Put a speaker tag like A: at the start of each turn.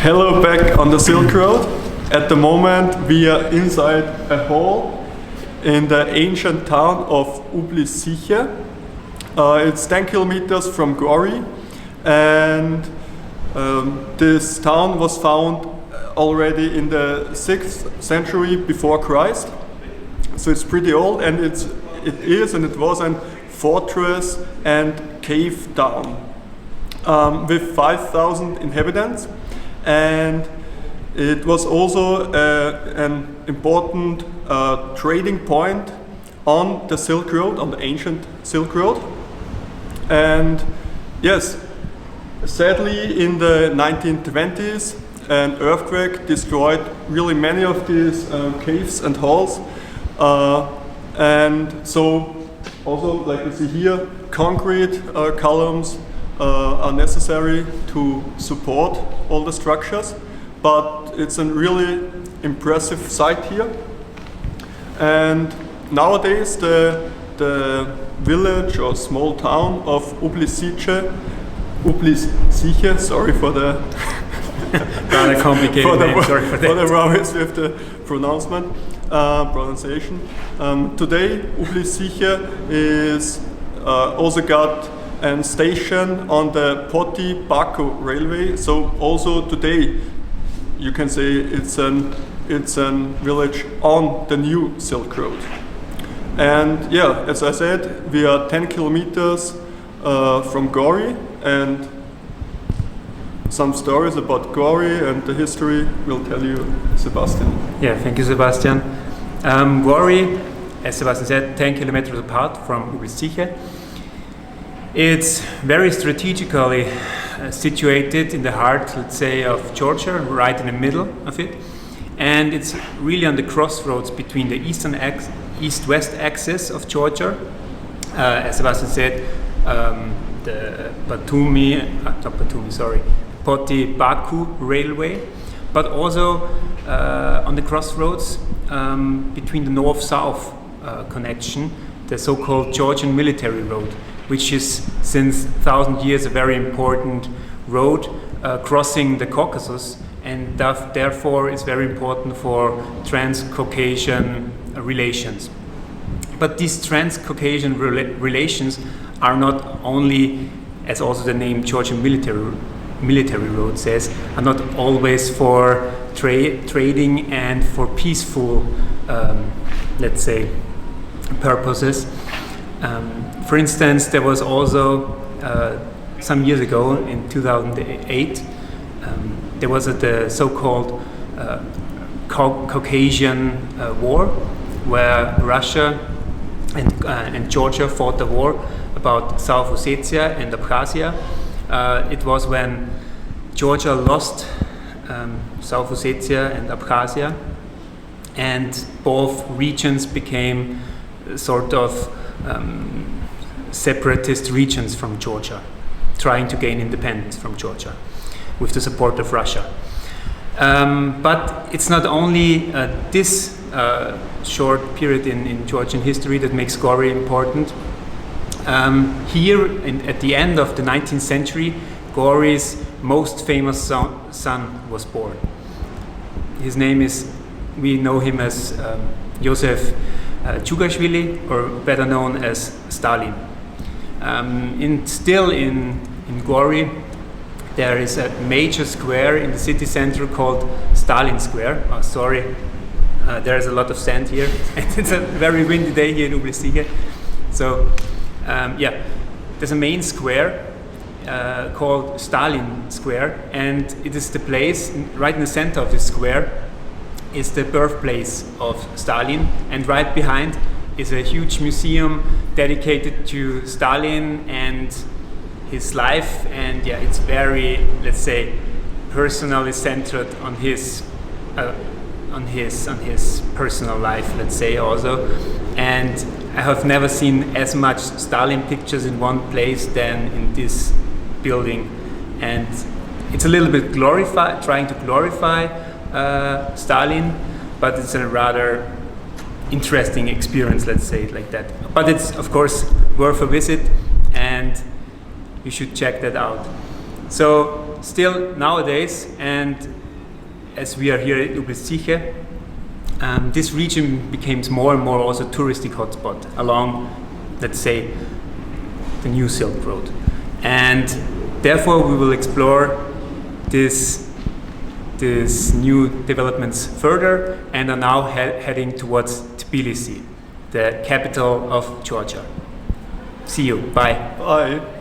A: Hello, back on the Silk Road. At the moment we are inside a hall in the ancient town of Uplistsikhe. It's 10 kilometers from Gori, and this town was found already in the 6th century before Christ. So it's pretty old, and it was a fortress and cave town with 5,000 inhabitants. And it was also an important trading point on the Silk Road, on the ancient Silk Road. And yes, sadly in the 1920s an earthquake destroyed really many of these caves and halls. And so also, like you see here, concrete columns are necessary to support all the structures, but it's a really impressive site here. And nowadays the village or small town of Uplistsikhe, sorry for the
B: rather complicated name, sorry for that.
A: For the worries with the pronunciation. Today Uplistsikhe is also got a station on the Poti-Baku railway. So also today you can say it's a village on the new Silk Road. And yeah, as I said, we are 10 kilometers from Gori, and some stories about Gori and the history will tell you Sebastian.
B: Yeah, thank you, Sebastian. Gori, as Sebastian said, 10 kilometers apart from Uplistsikhe. It's very strategically situated in the heart, let's say, of Georgia, right in the middle of it. And it's really on the crossroads between the east-west axis of Georgia, as Sebastian said, the Poti-Baku railway, but also on the crossroads between the north-south connection, the so-called Georgian military road, which is since 1,000 years a very important road crossing the Caucasus, and therefore is very important for trans-Caucasian relations. But these trans-Caucasian relations are not only, as also the name Georgian military road says, are not always for trading and for peaceful, let's say, purposes. For instance, there was also some years ago, in 2008, there was the so-called Caucasian War, where Russia and Georgia fought the war about South Ossetia and Abkhazia. It was when Georgia lost South Ossetia and Abkhazia, and both regions became sort of separatist regions from Georgia, trying to gain independence from Georgia with the support of Russia. But it's not only this short period in Georgian history that makes Gori important. Here, at the end of the 19th century, Gori's most famous son was born. His name is, we know him as Joseph Chugashvili, or better known as Stalin. Still in Gori, there is a major square in the city center called Stalin Square. Oh, sorry, there is a lot of sand here, and it's a very windy day here in Uplistsikhe. So, yeah, there's a main square called Stalin Square, and it is the place right in the center of this square is the birthplace of Stalin, and right behind is a huge museum dedicated to Stalin and his life. And yeah, it's very, let's say, personally centered on his personal life, let's say, also. And I have never seen as much Stalin pictures in one place than in this building, and it's a little bit trying to glorify Stalin, but it's a rather interesting experience, let's say it like that. But it's of course worth a visit, and you should check that out. So still nowadays, and as we are here at Uplistsikhe, this region becomes more and more also touristic hotspot along, let's say, the new Silk Road. And therefore we will explore this new developments further, and are now heading towards Tbilisi, the capital of Georgia. See you. Bye.
A: Bye.